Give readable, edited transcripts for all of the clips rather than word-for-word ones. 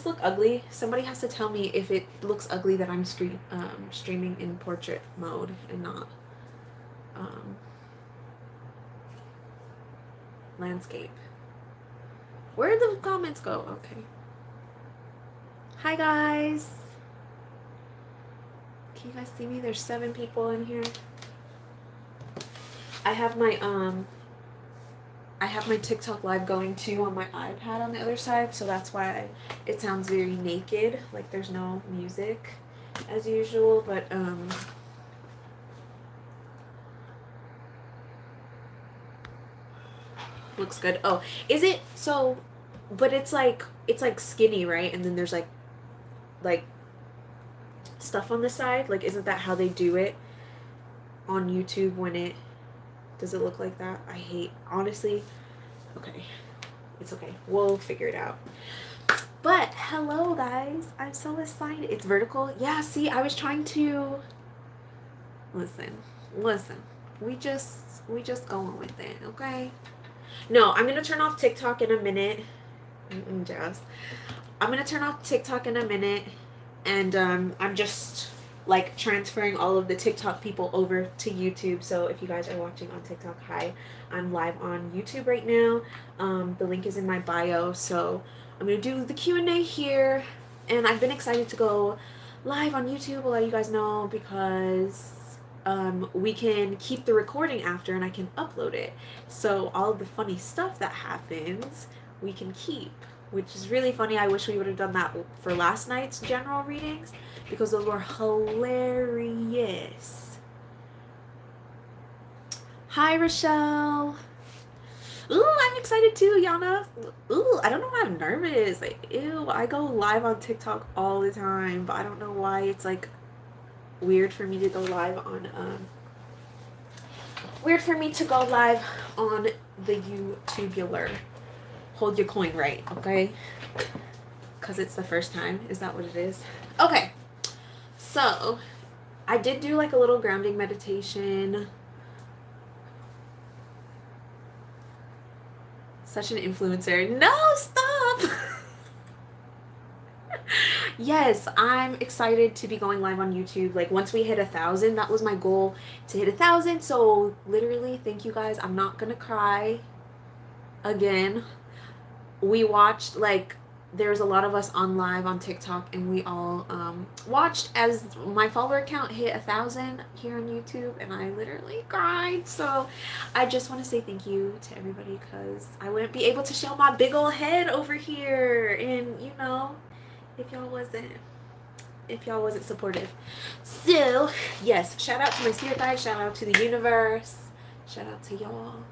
this look ugly? Somebody has to tell me if it looks ugly that I'm streaming in portrait mode and not um, landscape. Where did the comments go? Okay. Hi guys. Can you guys see me? There's 7 people in here. I have my TikTok live going too on my iPad on the other side, so that's why it sounds very naked, like there's no music as usual, but looks good. Oh, is it so? But it's like skinny, right? And then there's like stuff on the side. Like, isn't that how they do it on YouTube when it does it look like that? I hate, honestly. Okay, it's okay. We'll figure it out. But hello, guys. I'm so excited. It's vertical. Yeah. See, I was trying to listen. We just going with it, okay? No, I'm gonna turn off TikTok in a minute. Jazz. I'm gonna turn off TikTok in a minute, and I'm just like transferring all of the TikTok people over to YouTube. So if you guys are watching on TikTok, hi, I'm live on YouTube right now. The link is in my bio. So I'm gonna do the Q&A here, and I've been excited to go live on YouTube. I'll let you guys know because we can keep the recording after, and I can upload it. So all of the funny stuff that happens, we can keep, which is really funny. I wish we would have done that for last night's general readings because those were hilarious. Hi, Rochelle. Ooh, I'm excited too, Yana. Ooh, I don't know why I'm nervous. Like, ew, I go live on TikTok all the time, but I don't know why it's like weird for me to go live on the YouTubular. Hold your coin right, okay? Because it's the first time. Is that what it is? Okay. So, I did do like a little grounding meditation. Such an influencer. No, stop! Yes, I'm excited to be going live on YouTube. Like, once we hit 1,000, that was my goal, to hit 1,000. So, literally, thank you guys. I'm not gonna cry again. We watched, like, there's a lot of us on live on TikTok, and we all watched as my follower count hit 1,000 here on YouTube, and I literally cried. So I just want to say thank you to everybody, because I wouldn't be able to show my big old head over here, and you know, if y'all wasn't supportive. So yes, shout out to my spirit guide, shout out to the universe, shout out to y'all.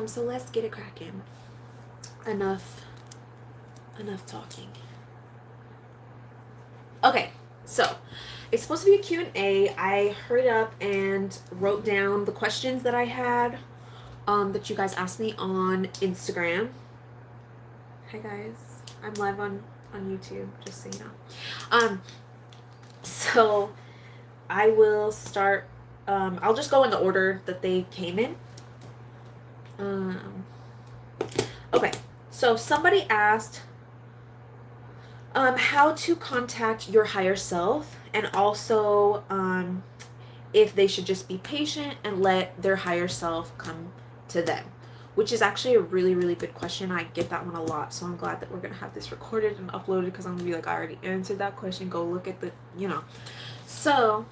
So let's get it cracking. Enough talking. Okay, so it's supposed to be a Q&A. I hurried up and wrote down the questions that I had that you guys asked me on Instagram. Hi guys, I'm live on YouTube, just so you know. So I will start, I'll just go in the order that they came in. Okay, so somebody asked how to contact your higher self, and also if they should just be patient and let their higher self come to them, which is actually a really, really good question. I get that one a lot, so I'm glad that we're going to have this recorded and uploaded, because I'm going to be like, I already answered that question. Go look at the, you know. So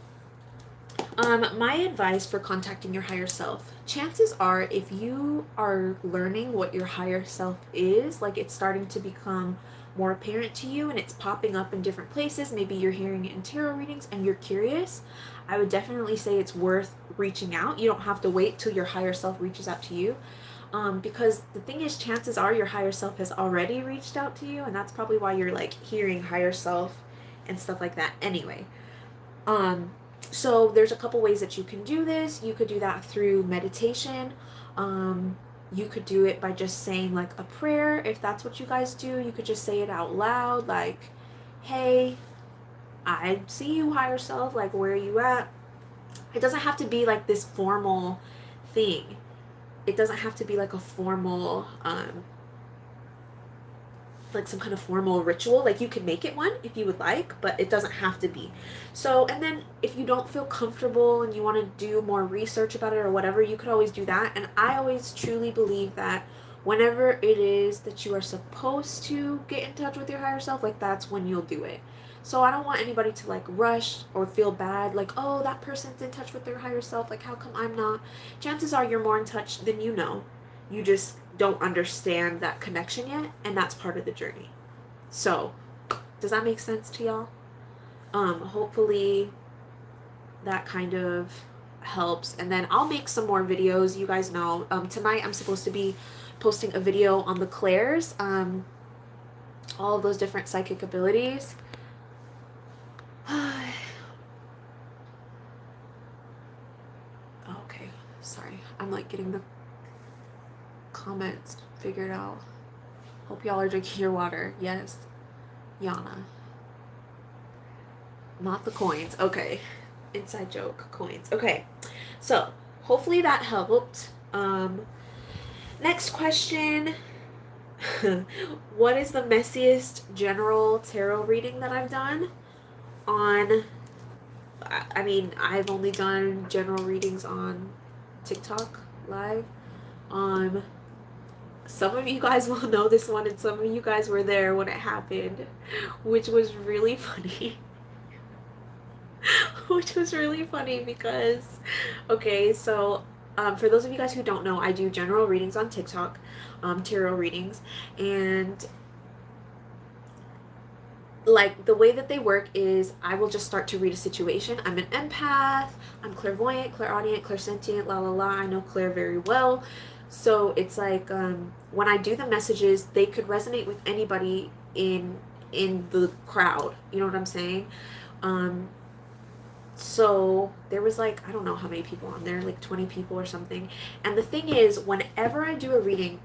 my advice for contacting your higher self, chances are, if you are learning what your higher self is, like it's starting to become more apparent to you and it's popping up in different places, maybe you're hearing it in tarot readings and you're curious, I would definitely say it's worth reaching out. You don't have to wait till your higher self reaches out to you, because the thing is, chances are your higher self has already reached out to you, and that's probably why you're like hearing higher self and stuff like that anyway. So there's a couple ways that you can do this. You could do that through meditation. You could do it by just saying like a prayer. If that's what you guys do, you could just say it out loud, like, hey, I see you, higher self, like, where are you at? It doesn't have to be like this formal thing. It doesn't have to be like a formal like some kind of formal ritual. Like you could make it one if you would like, but it doesn't have to be. So, and then if you don't feel comfortable and you want to do more research about it or whatever, you could always do that. And I always truly believe that whenever it is that you are supposed to get in touch with your higher self, like that's when you'll do it. So I don't want anybody to like rush or feel bad, like, oh, that person's in touch with their higher self, like how come I'm not? Chances are you're more in touch than you know. You just don't understand that connection yet, and that's part of the journey. So, does that make sense to y'all? Hopefully that kind of helps. And then I'll make some more videos. You guys know, tonight I'm supposed to be posting a video on the clairs, all of those different psychic abilities. Okay, sorry. I'm like getting the comments figured out. Hope y'all are drinking your water. Yes. Yana. Not the coins. Okay. Inside joke. Coins. Okay. So, hopefully that helped. Next question. What is the messiest general tarot reading that I've done? I mean, I've only done general readings on TikTok live. Some of you guys will know this one, and some of you guys were there when it happened, which was really funny. Which was really funny because, okay, so for those of you guys who don't know, I do general readings on TikTok, tarot readings, and like the way that they work is I will just start to read a situation. I'm an empath, I'm clairvoyant, clairaudient, clairsentient, la la la. I know Claire very well. So it's like when I do the messages, they could resonate with anybody in the crowd. You know what I'm saying? So there was like, I don't know how many people on there, like 20 people or something. And the thing is, whenever I do a reading,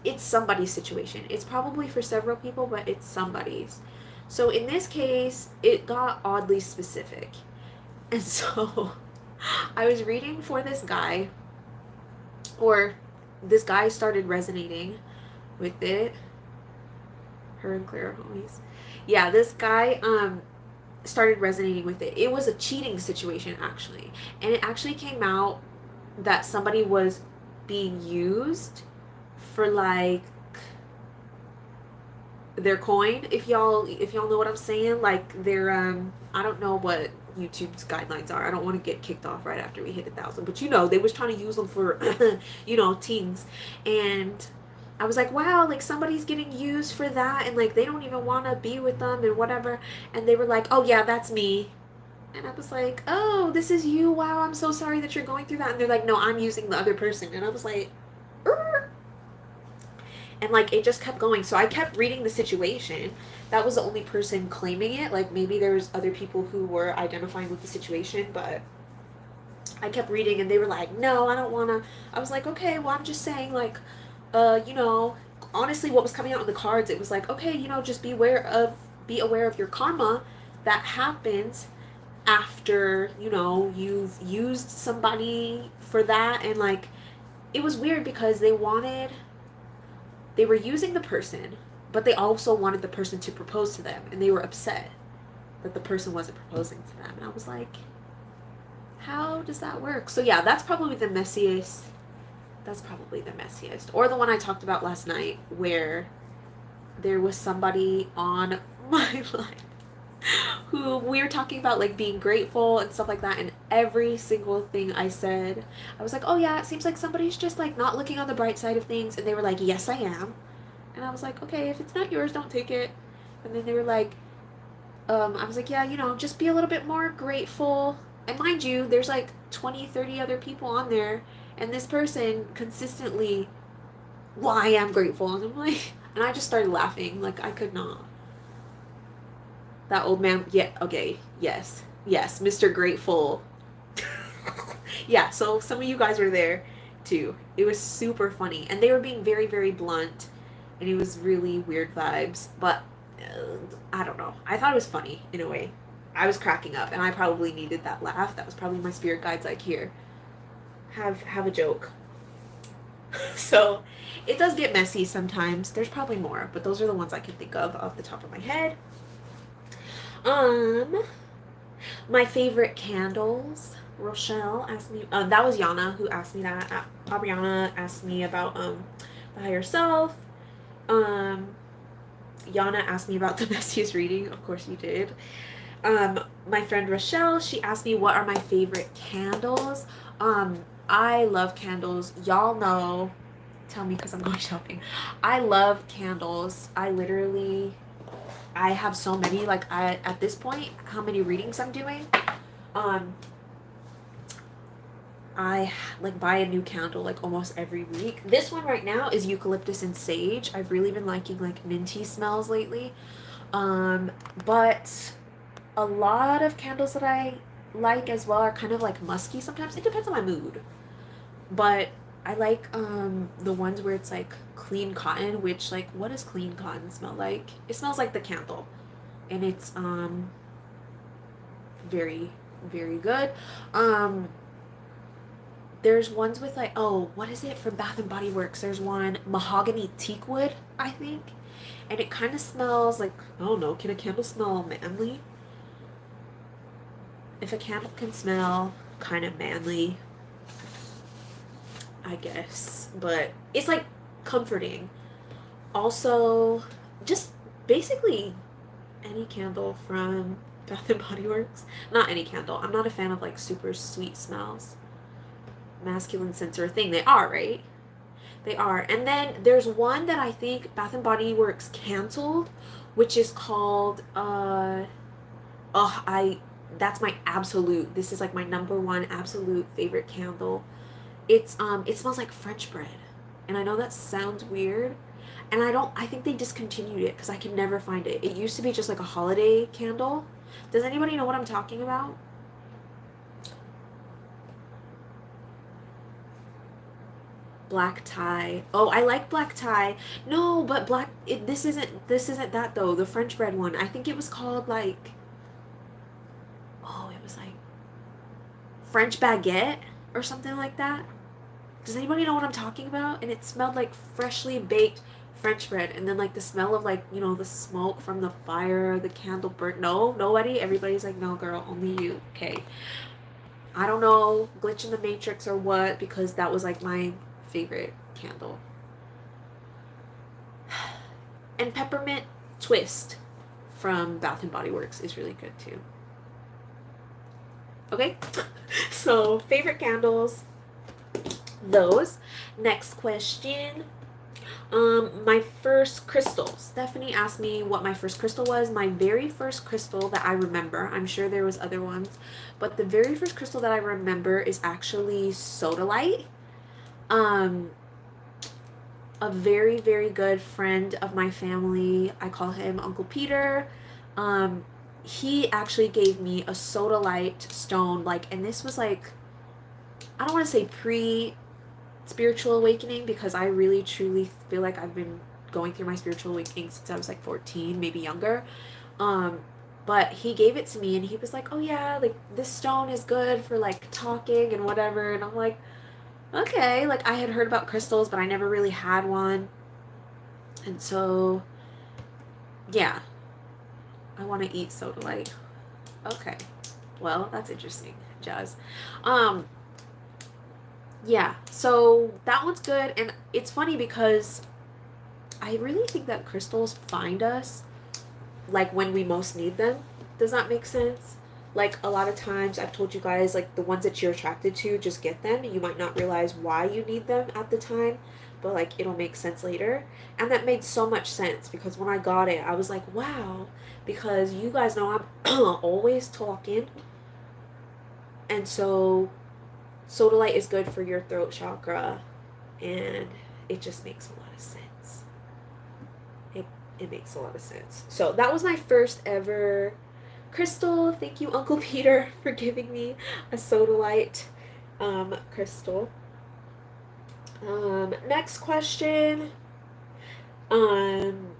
it's somebody's situation. It's probably for several people, but it's somebody's. So in this case, it got oddly specific. And so I was reading for this guy, or this guy started resonating with it. Her and Claire are homies. Yeah, this guy started resonating with it. It was a cheating situation, actually. And it actually came out that somebody was being used for like their coin, if y'all know what I'm saying, like their I don't know what YouTube's guidelines are. I don't want to get kicked off right after we hit 1,000, but you know, they was trying to use them for you know, teens. And I was like, wow, like somebody's getting used for that, and like they don't even want to be with them and whatever. And they were like, oh yeah, that's me. And I was like, oh, this is you. Wow, I'm so sorry that you're going through that. And they're like, no, I'm using the other person. And I was like, and like it just kept going. So I kept reading the situation. That was the only person claiming it. Like maybe there was other people who were identifying with the situation, but I kept reading and they were like, no, I don't want to. I was like, okay, well, I'm just saying, like, you know, honestly, what was coming out in the cards, it was like, okay, you know, just be aware of your karma that happens after, you know, you've used somebody for that. And like it was weird because they were using the person, but they also wanted the person to propose to them, and they were upset that the person wasn't proposing to them. And I was like, how does that work? So yeah, that's probably the messiest. Or the one I talked about last night, where there was somebody on my life who we were talking about like being grateful and stuff like that, and every single thing I said, I was like, oh yeah, it seems like somebody's just like not looking on the bright side of things. And they were like, yes, I am. And I was like, okay, if it's not yours, don't take it. And then they were like, I was like, yeah, you know, just be a little bit more grateful. And mind you, there's like 20, 30 other people on there, and this person consistently, well, I am grateful. And I'm like, and I just started laughing. Like, I could not. That old man, yeah, okay, yes, Mr. Grateful. Yeah, so some of you guys were there too. It was super funny, and they were being very, very blunt, and it was really weird vibes, but I don't know. I thought it was funny in a way. I was cracking up, and I probably needed that laugh. That was probably my spirit guides like, here, have a joke. So it does get messy sometimes. There's probably more, but those are the ones I can think of off the top of my head. Um, my favorite candles. Rochelle asked me. That was Yana who asked me that. Ariana asked me about the higher self. Um, Yana asked me about the messiest reading. Of course you did. My friend Rochelle, she asked me what are my favorite candles. I love candles. Y'all know. Tell me because I'm going shopping. I love candles. I have so many. Like I at this point, how many readings I'm doing? Um, I like buy a new candle like almost every week. This one right now is eucalyptus and sage. I've really been liking like minty smells lately. Um, but a lot of candles that I like as well are kind of like musky sometimes. It depends on my mood. But I like the ones where it's like clean cotton, which like what does clean cotton smell like? It smells like the candle. And it's very very good. Um there's ones with like, oh, what is it from Bath and Body Works? There's one mahogany teakwood, I think. And it kind of smells like, I don't know, can a candle smell manly? If a candle can smell kind of manly, I guess. But it's like comforting. Also, just basically any candle from Bath and Body Works. Not any candle. I'm not a fan of like super sweet smells. Masculine scents are a thing. They are, right? They are. And then there's one that I think Bath and Body Works canceled, which is called I that's my absolute. This is like my number one absolute favorite candle. It smells like French bread. And I know that sounds weird. And I think they discontinued it because I can never find it. It used to be just like a holiday candle. Does anybody know what I'm talking about? Black tie. Oh, I like black tie. No, but this isn't that though. The French bread one. I think it was called like, oh, it was like French baguette or something like that. Does anybody know what I'm talking about? And it smelled like freshly baked French bread, and then like the smell of like the smoke from the fire, the candle burnt. No, nobody. Everybody's like, no, girl, only you. Okay. I don't know, glitch in the matrix or what, because that was like my favorite candle. And peppermint twist from Bath and Body Works is really good too. Okay, so favorite candles, those. Next question. My first crystal. Stephanie asked me what my first crystal was. My very first crystal that I remember, I'm sure there was other ones, but the very first crystal that I remember is actually sodalite. Um, a very, very good friend of my family, I call him Uncle Peter. Um, he actually gave me a sodalite stone, like, and this was like, I don't want to say pre spiritual awakening because I really truly feel like I've been going through my spiritual awakening since I was like 14, maybe younger. Um, but he gave it to me and he was like, "Oh yeah, like this stone is good for like talking and whatever." And I'm like, "Okay." Like I had heard about crystals, but I never really had one. And so, yeah, I want to eat sodalite. Okay. Well, that's interesting, Jazz. Um, yeah, so that one's good, and it's funny because I really think that crystals find us like when we most need them. Does that make sense? Like a lot of times I've told you guys like the ones that you're attracted to, just get them. You might not realize why you need them at the time, but like it'll make sense later. And that made so much sense because when I got it, I was like, wow, because you guys know I'm always talking. And so sodalite is good for your throat chakra and it just makes a lot of sense. It makes a lot of sense. So that was my first ever crystal. Thank you, Uncle Peter, for giving me a sodalite crystal. Next question. Um,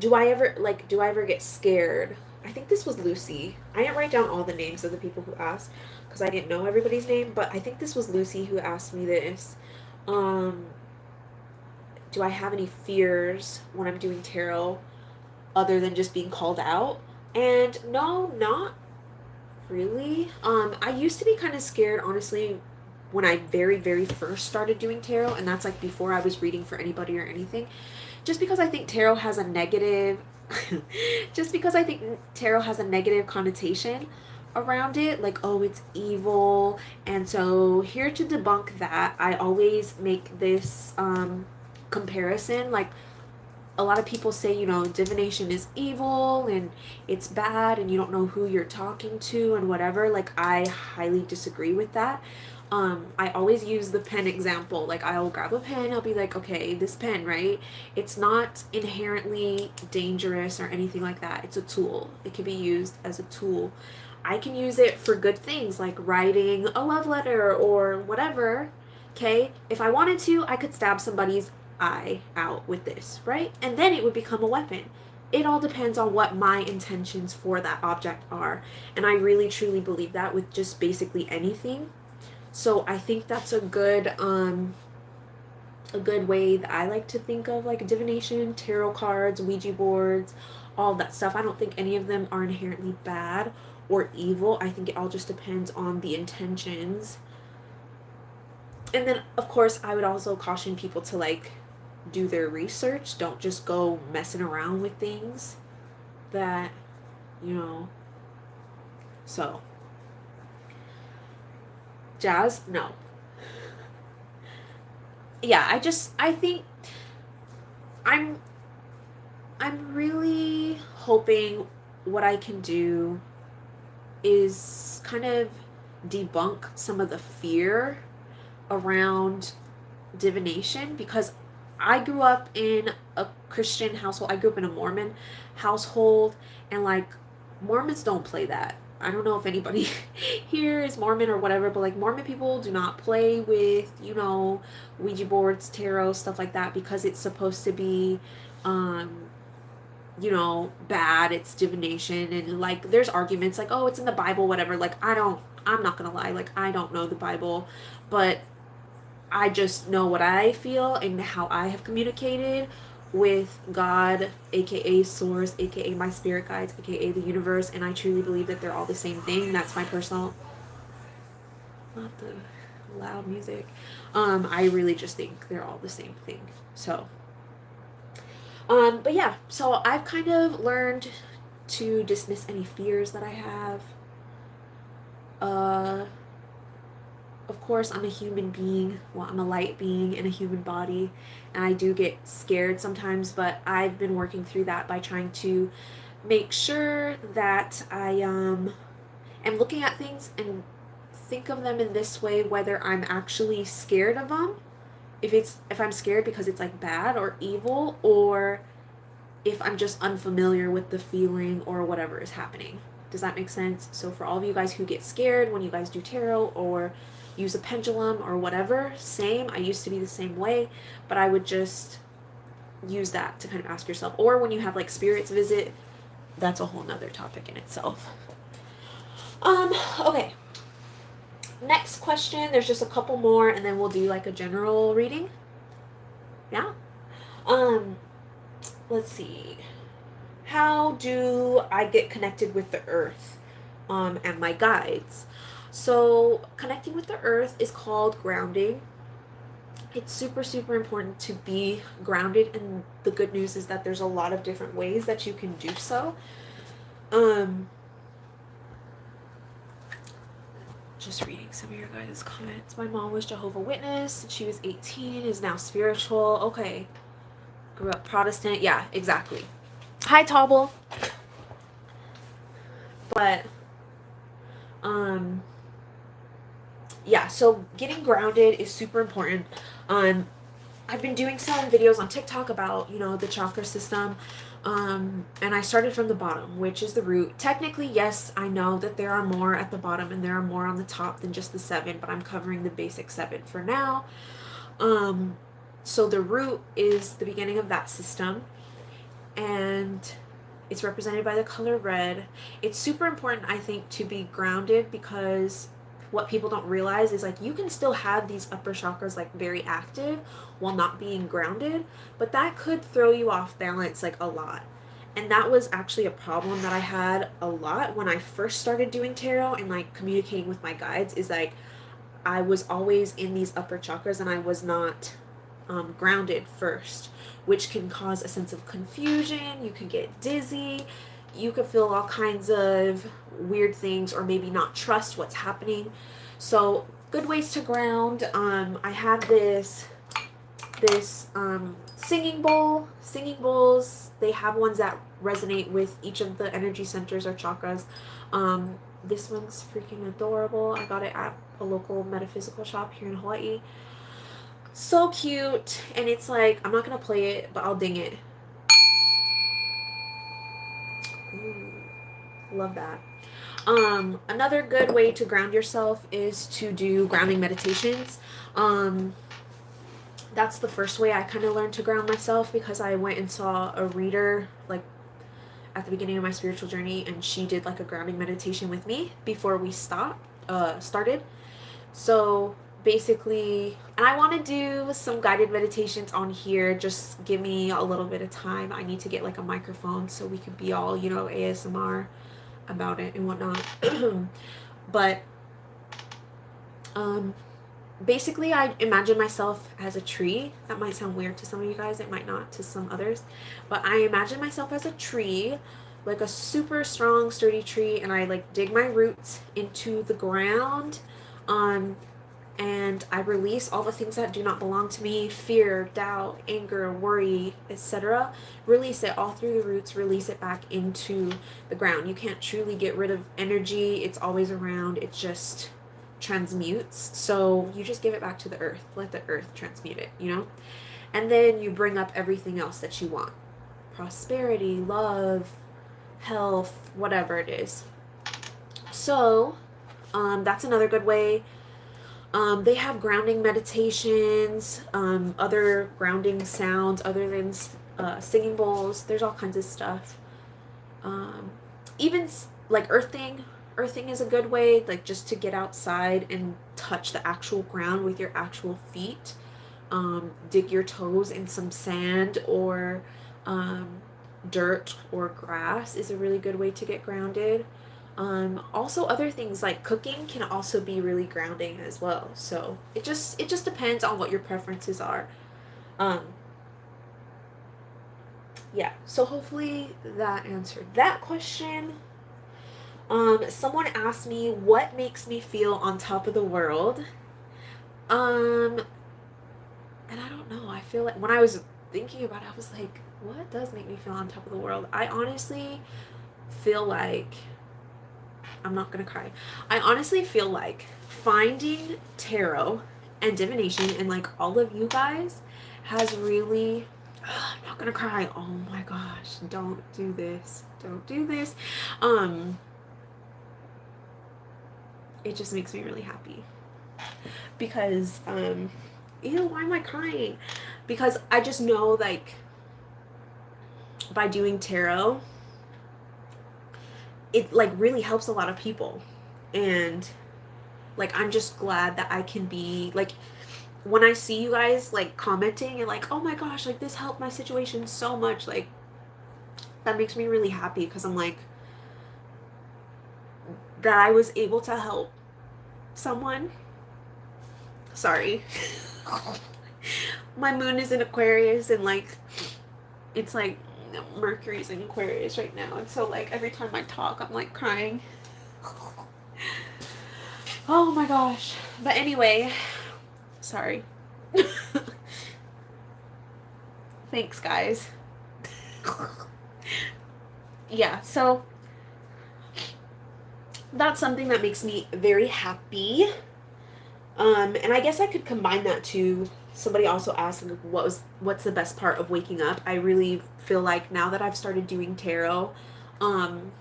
do I ever get scared? I think this was Lucy. I didn't write down all the names of the people who asked because I didn't know everybody's name, but I think this was Lucy who asked me this. Um, do I have any fears when I'm doing tarot other than just being called out? And no, not really. I used to be kind of scared, honestly, when I very, very first started doing tarot, and that's like before I was reading for anybody or anything. Just because I think tarot has a negative, just because I think tarot has a negative connotation around it, like, oh, it's evil. And so, here to debunk that, I always make this comparison. Like, a lot of people say, divination is evil and it's bad and you don't know who you're talking to and whatever. Like, I highly disagree with that. I always use the pen example. Like, I'll grab a pen, I'll be like, okay, this pen, right? It's not inherently dangerous or anything like that. It's a tool. It can be used as a tool. I can use it for good things like writing a love letter or whatever. Okay? If I wanted to, I could stab somebody's eye out with this, right? And then it would become a weapon. It all depends on what my intentions for that object are. And I really truly believe that with just basically anything. So I think that's a good way that I like to think of like divination, tarot cards, Ouija boards, all that stuff. I don't think any of them are inherently bad or evil. I think it all just depends on the intentions. And then of course I would also caution people to like do their research. Don't just go messing around with things that, you know. So, jazz? No. Yeah, I think I'm I'm really hoping what I can do is kind of debunk some of the fear around divination because I grew up in a Christian household. I grew up in a Mormon household, and like Mormons don't play that. I don't know if anybody here is Mormon or whatever, but like Mormon people do not play with, Ouija boards, tarot, stuff like that because it's supposed to be um bad. It's divination, and like there's arguments like, oh, it's in the Bible, whatever. Like I'm not gonna lie, like I don't know the Bible, but I just know what I feel and how I have communicated with God, aka Source, aka my spirit guides, aka the universe, and I truly believe that they're all the same thing. That's my personal, not the loud music. I really just think they're all the same thing. So, but yeah, so I've kind of learned to dismiss any fears that I have. Uh, of course, I'm a human being. Well, I'm a light being in a human body, and I do get scared sometimes, but I've been working through that by trying to make sure that I am looking at things and think of them in this way, whether I'm actually scared of them, if I'm scared because it's like bad or evil, or if I'm just unfamiliar with the feeling or whatever is happening. Does that make sense? So for all of you guys who get scared when you guys do tarot or use a pendulum or whatever, same. I used to be the same way, but I would just use that to kind of ask yourself. Or when you have like spirits visit, that's a whole nother topic in itself. Okay. Next question. There's just a couple more and then we'll do like a general reading. Yeah. Let's see. How do I get connected with the earth and my guides? So, connecting with the earth is called grounding. It's super, super important to be grounded, and the good news is that there's a lot of different ways that you can do so. Just reading some of your guys' comments. My mom was Jehovah's Witness. She was 18, is now spiritual. Okay. Grew up Protestant. Yeah, exactly. Hi, Tobble. But, yeah, so getting grounded is super important. I've been doing some videos on TikTok about, the chakra system. And I started from the bottom, which is the root. Technically, yes, I know that there are more at the bottom and there are more on the top than just the 7, but I'm covering the basic 7 for now. So the root is the beginning of that system, and it's represented by the color red. It's super important, I think, to be grounded because what people don't realize is like you can still have these upper chakras like very active while not being grounded, but that could throw you off balance like a lot. And that was actually a problem that I had a lot when I first started doing tarot and like communicating with my guides, is like I was always in these upper chakras and I was not grounded first, which can cause a sense of confusion. You can get dizzy. You could feel all kinds of weird things, or maybe not trust what's happening. So, good ways to ground. I have this singing bowl. Singing bowls, they have ones that resonate with each of the energy centers or chakras. This one's freaking adorable. I got it at a local metaphysical shop here in Hawaii. So cute. And it's like, I'm not gonna play it, but I'll ding it. Ooh, love that. Another good way to ground yourself is to do grounding meditations. That's the first way I kind of learned to ground myself, because I went and saw a reader like at the beginning of my spiritual journey, and she did like a grounding meditation with me before we started. So basically, and I want to do some guided meditations on here. Just give me a little bit of time. I need to get like a microphone so we could be all, ASMR about it and whatnot. But basically, I imagine myself as a tree. That might sound weird to some of you guys. It might not to some others. But I imagine myself as a tree, like a super strong, sturdy tree, and I like dig my roots into the ground. And I release all the things that do not belong to me: fear, doubt, anger, worry, etc. Release it all through the roots, release it back into the ground. You can't truly get rid of energy. It's always around. It just transmutes. So you just give it back to the earth. Let the earth transmute it, And then you bring up everything else that you want: prosperity, love, health, whatever it is. So that's another good way. They have grounding meditations, other grounding sounds other than singing bowls. There's all kinds of stuff. Even like earthing. Earthing is a good way, like just to get outside and touch the actual ground with your actual feet. Dig your toes in some sand or dirt or grass is a really good way to get grounded. Also, other things like cooking can also be really grounding as well. So it just depends on what your preferences are. Yeah. So hopefully that answered that question. Someone asked me what makes me feel on top of the world. And I don't know. I feel like when I was thinking about it, I was like, what does make me feel on top of the world? I honestly feel like I'm not gonna cry. I honestly feel like finding tarot and divination and like all of you guys has really I'm not gonna cry. Oh my gosh, don't do this. Don't do this. It just makes me really happy. Because ew, why am I crying? Because I just know like by doing tarot, it like really helps a lot of people. And like I'm just glad that I can be like, when I see you guys like commenting and like, oh my gosh, like this helped my situation so much, like that makes me really happy, because I'm like, that I was able to help someone. Sorry. My moon is in Aquarius, and like it's like Mercury's in Aquarius right now, and so like every time I talk I'm like crying. Oh my gosh. But anyway, sorry. Thanks guys. Yeah, so that's something that makes me very happy. And I guess I could combine that to, somebody also asked like, what's the best part of waking up. I really feel like now that I've started doing tarot, I'm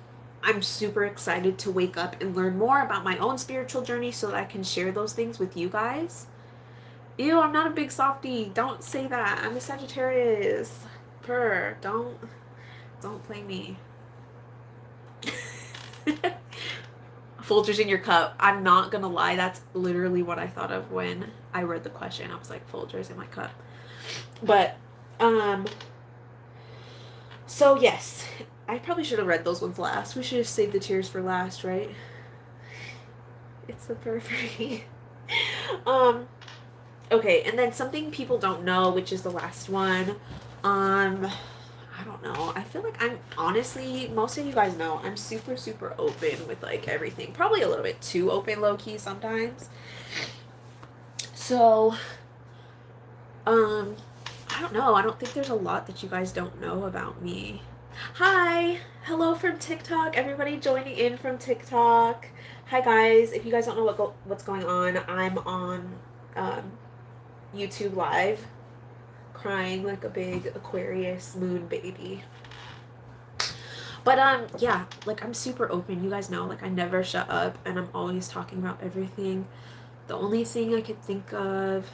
super excited to wake up and learn more about my own spiritual journey so that I can share those things with you guys. Ew, I'm not a big softie. Don't say that. I'm a Sagittarius. Purr. Don't play me. Folgers in your cup. I'm not gonna lie, that's literally what I thought of when I read the question. I was like, Folgers in my cup. But, so yes, I probably should have read those ones last. We should have saved the tears for last, right? It's the periphery. Okay, and then something people don't know, which is the last one. I don't know. I feel like I'm honestly, most of you guys know, I'm super, super open with like everything. Probably a little bit too open, low key sometimes. So, I don't know. I don't think there's a lot that you guys don't know about me. Hi, hello from TikTok. Everybody joining in from TikTok. Hi guys. If you guys don't know what's going on, I'm on YouTube Live, crying like a big Aquarius moon baby. But yeah, like I'm super open. You guys know, like I never shut up, and I'm always talking about everything. The only thing I could think of.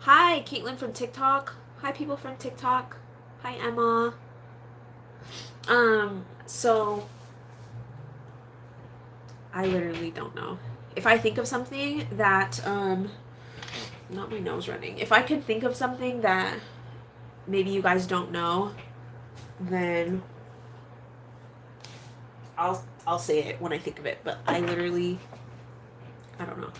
Hi, Caitlin from TikTok. Hi, people from TikTok. Hi, Emma. So I literally don't know. If I think of something that, not my nose running. If I could think of something that maybe you guys don't know, then I'll say it when I think of it. But I literally, I don't know.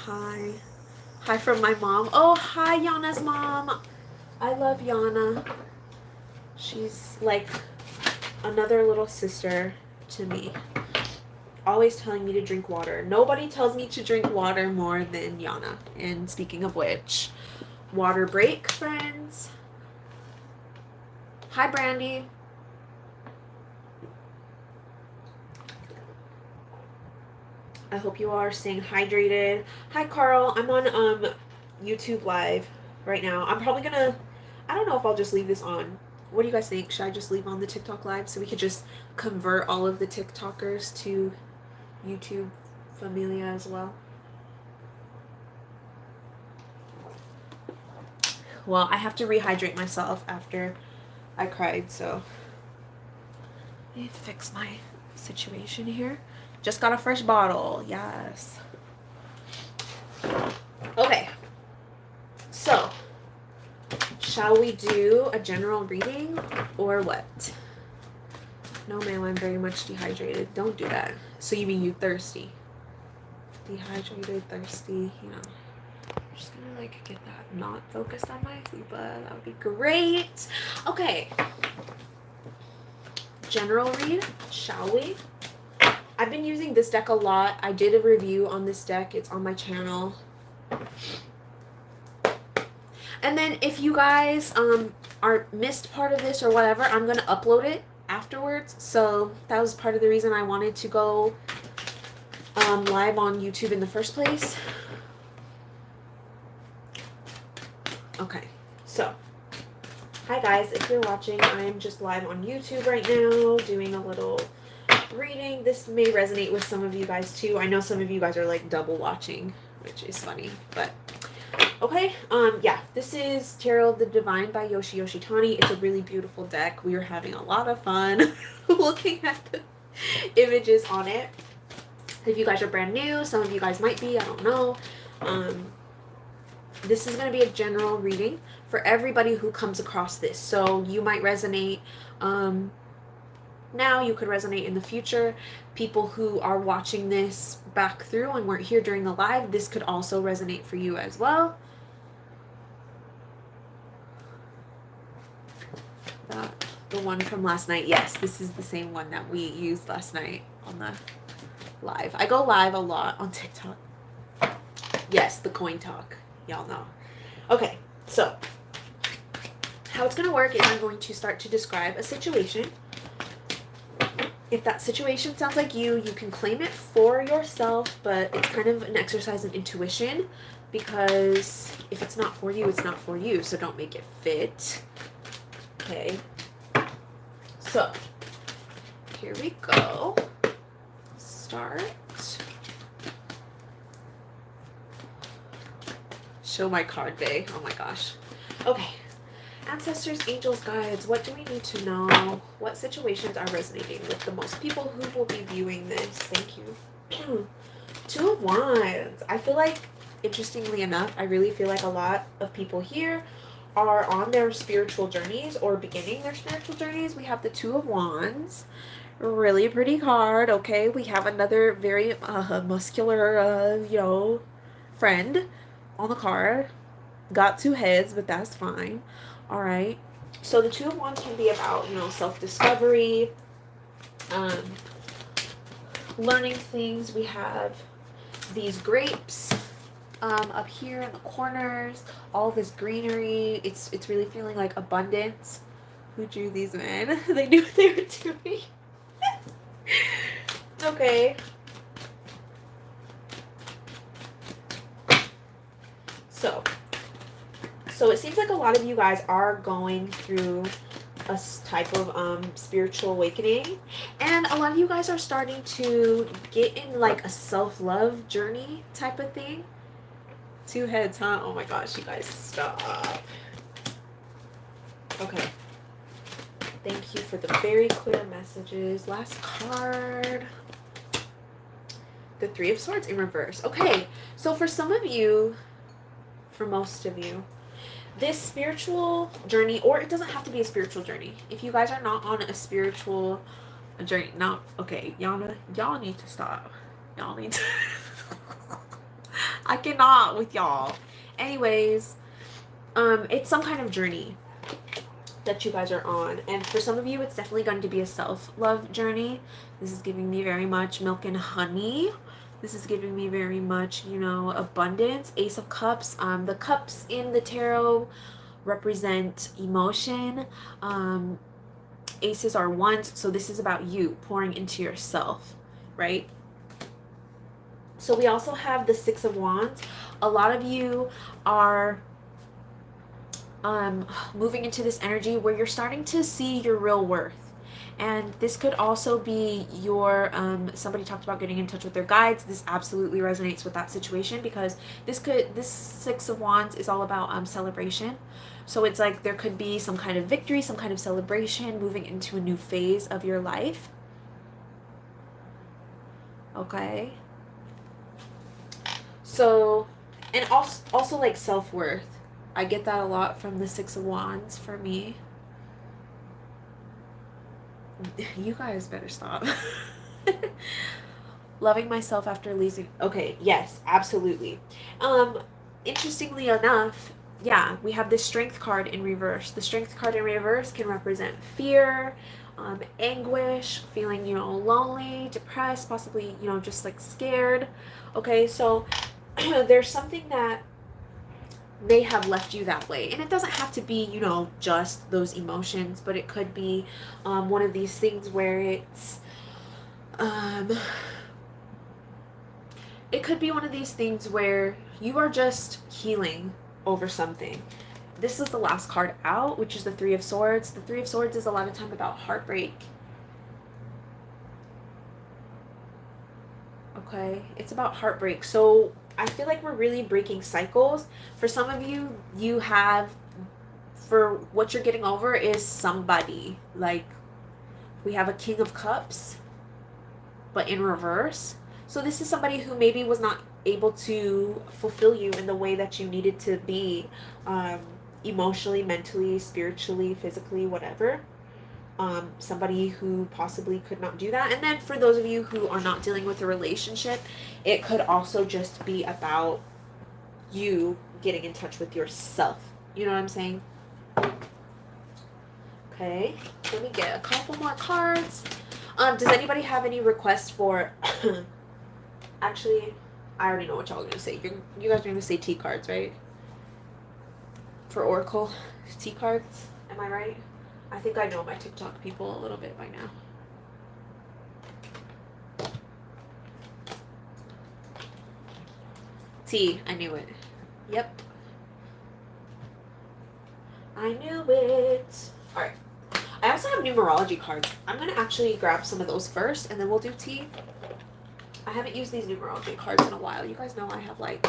Hi from my mom. Oh, hi, Yana's mom. I love Yana. She's like another little sister to me. Always telling me to drink water. Nobody tells me to drink water more than Yana. And speaking of which, water break, friends. Hi, Brandy. I hope you all are staying hydrated. Hi, Carl. I'm on YouTube Live right now. I'm probably gonna, I don't know if I'll just leave this on. What do you guys think? Should I just leave on the TikTok Live so we could just convert all of the TikTokers to YouTube Familia as well? Well, I have to rehydrate myself after I cried, so I need to fix my situation here. Just got a fresh bottle. Yes. Okay. So, shall we do a general reading or what? No, ma'am, I'm very much dehydrated. Don't do that. So you mean you thirsty? Dehydrated, thirsty, you know. I'm just gonna like get that not focused on my fupa. That would be great. Okay. General read, shall we? I've been using this deck a lot. I did a review on this deck. It's on my channel. And then if you guys are missed part of this or whatever, I'm going to upload it afterwards. So that was part of the reason I wanted to go live on YouTube in the first place. Okay, so hi guys, if you're watching, I'm just live on YouTube right now doing a little reading. This may resonate with some of you guys too. I know some of you guys are like double watching, which is funny, but okay. Yeah, this is Tarot of the Divine by Yoshi Yoshitani. It's a really beautiful deck. We are having a lot of fun looking at the images on it. If you guys are brand new, some of you guys might be, I don't know. This is going to be a general reading for everybody who comes across this. So you might resonate now, you could resonate in the future. People who are watching this back through and weren't here during the live, this could also resonate for you as well. The one from last night, yes, this is the same one that we used last night on the live. I go live a lot on TikTok. Yes, the coin talk. Y'all know. Okay, so how it's going to work is I'm going to start to describe a situation. If that situation sounds like you can claim it for yourself, but it's kind of an exercise in intuition, because if it's not for you, it's not for you, so don't make it fit. Okay. So, here we go. Start. Show my card day. Oh my gosh. Okay. Ancestors, angels, guides, what do we need to know? What situations are resonating with the most people who will be viewing this? Thank you. Two of Wands. I feel like, interestingly enough, I really feel like a lot of people here are on their spiritual journeys or beginning their spiritual journeys. We have the Two of Wands. Really pretty card. Okay, we have another very muscular, friend on the card. Got two heads, but that's fine. All right. So the Two of Wands can be about, self-discovery, um, learning things. We have these grapes up here in the corners, all this greenery. It's really feeling like abundance. Who drew these men? They knew what they were doing. Okay. So it seems like a lot of you guys are going through a type of spiritual awakening, and a lot of you guys are starting to get in like a self-love journey type of thing. Two heads, huh? Oh my gosh, you guys, stop. Okay. Thank you for the very clear messages. Last card. The Three of Swords in reverse. Okay, so for some of you, for most of you, this spiritual journey, or it doesn't have to be a spiritual journey. If you guys are not on a spiritual journey, not okay, y'all need to stop. Y'all need to I cannot with y'all. Anyways, it's some kind of journey that you guys are on, and for some of you it's definitely going to be a self-love journey. This is giving me very much milk and honey. This is giving me very much, abundance. Ace of Cups. The cups in the tarot represent emotion. Aces are wands, so this is about you pouring into yourself, right? So we also have the Six of Wands. A lot of you are moving into this energy where you're starting to see your real worth. And this could also be your, somebody talked about getting in touch with their guides. This absolutely resonates with that situation, because this Six of Wands is all about celebration. So it's like there could be some kind of victory, some kind of celebration, moving into a new phase of your life. Okay. So, and also like self-worth. I get that a lot from the Six of Wands for me. You guys better stop. Loving myself after losing. Okay, yes, absolutely. Interestingly enough, yeah, we have the Strength card in reverse. The Strength card in reverse can represent fear, anguish, feeling, lonely, depressed, possibly, just like scared. Okay, so there's something that may have left you that way, and it doesn't have to be just those emotions, but it could be one of these things where it could be one of these things where you are just healing over something. This is the last card out, which is the Three of Swords. The Three of Swords is a lot of time about heartbreak. Okay, it's about heartbreak. So I feel like we're really breaking cycles. For some of you, for what you're getting over is somebody. Like, we have a King of Cups, but in reverse. So this is somebody who maybe was not able to fulfill you in the way that you needed to be, emotionally, mentally, spiritually, physically, whatever. Somebody who possibly could not do that. And then for those of you who are not dealing with a relationship, it could also just be about you getting in touch with yourself. You know what I'm saying? Okay, let me get a couple more cards. Does anybody have any requests for actually, I already know what y'all are gonna say. You guys are gonna say T cards, right? For Oracle T cards, am I right? I think I know my TikTok people a little bit by now. T, I knew it. Yep. I knew it. Alright. I also have numerology cards. I'm going to actually grab some of those first, and then we'll do T. I haven't used these numerology cards in a while. You guys know I have like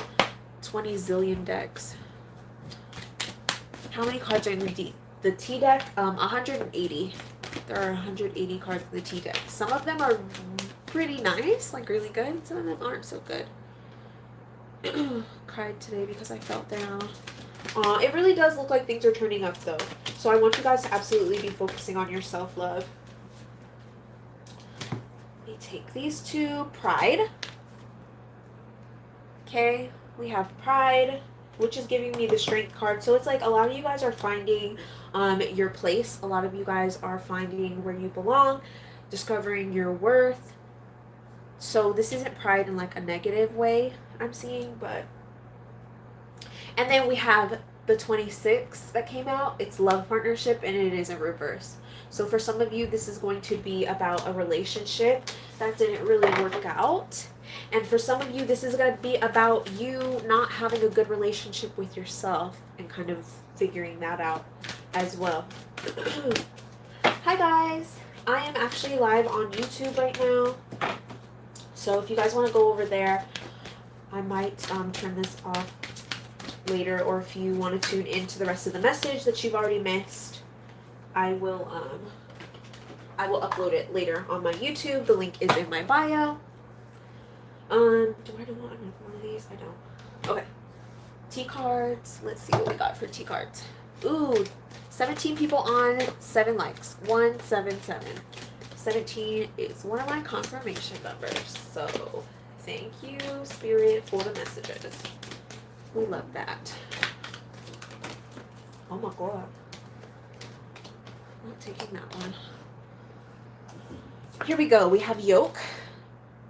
20 zillion decks. How many cards are in the the T deck, 180. There are 180 cards in the T deck. Some of them are pretty nice, like really good. Some of them aren't so good. Cried today because I felt down. It really does look like things are turning up though. So I want you guys to absolutely be focusing on your self-love. Let me take these two. Pride. Okay, we have Pride, which is giving me the Strength card. So it's like a lot of you guys are finding your place. A lot of you guys are finding where you belong, discovering your worth. So this isn't Pride in like a negative way, I'm seeing, but... And then we have the 26 that came out. It's Love Partnership, and it is in reverse. So for some of you, this is going to be about a relationship that didn't really work out. And for some of you, this is going to be about you not having a good relationship with yourself and kind of figuring that out as well. Hi guys. I am actually live on YouTube right now. So if you guys want to go over there, I might turn this off later, or if you want to tune into the rest of the message that you've already missed, I will upload it later on my YouTube. The link is in my bio. Do I want one of these? I don't. Okay. T cards. Let's see what we got for T cards. Ooh, 17 people on, 7 likes. 177. 17 is one of my confirmation numbers. So thank you, Spirit, for the messages. We love that. Oh my god. I'm not taking that one. Here we go. We have Yoke.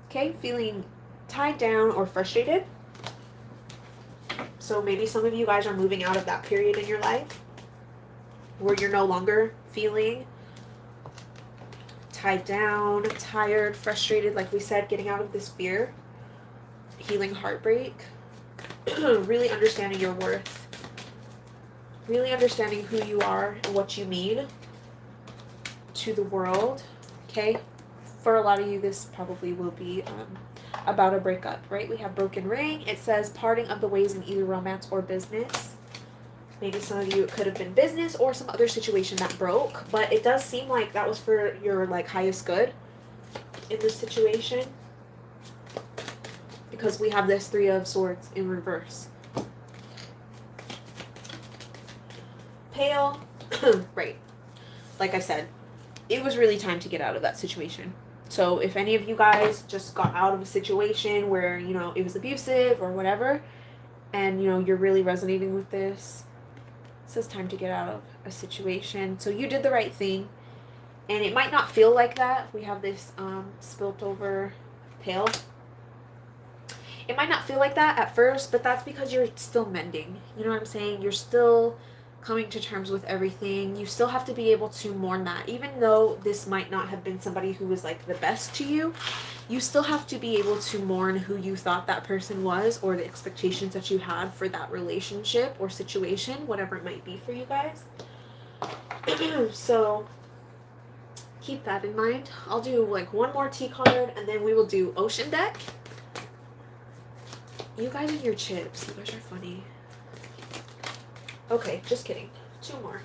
Okay, feeling tied down or frustrated. So maybe some of you guys are moving out of that period in your life where you're no longer feeling tied down, tired, frustrated, like we said, getting out of this fear, healing heartbreak, really understanding your worth, really understanding who you are and what you mean to the world. Okay, for a lot of you, this probably will be about a breakup, right? We have Broken Ring. It says parting of the ways in either romance or business. Maybe some of you, it could have been business or some other situation that broke, but it does seem like that was for your like highest good in this situation, because we have this 3 of Swords in reverse. Pale. Right. Like I said, it was really time to get out of that situation. So if any of you guys just got out of a situation where, you know, it was abusive or whatever, and, you know, you're really resonating with this, it says time to get out of a situation. So you did the right thing. And it might not feel like that. We have this spilt over pail. It might not feel like that at first, but that's because you're still mending. You know what I'm saying? You're still coming to terms with everything. You still have to be able to mourn that. Even though this might not have been somebody who was like the best to you, you still have to be able to mourn who you thought that person was, or the expectations that you had for that relationship or situation, whatever it might be for you guys. So keep that in mind. I'll do like one more T card, and then we will do Ocean deck. You guys and your chips. You guys are funny. Okay, just kidding. 2 more.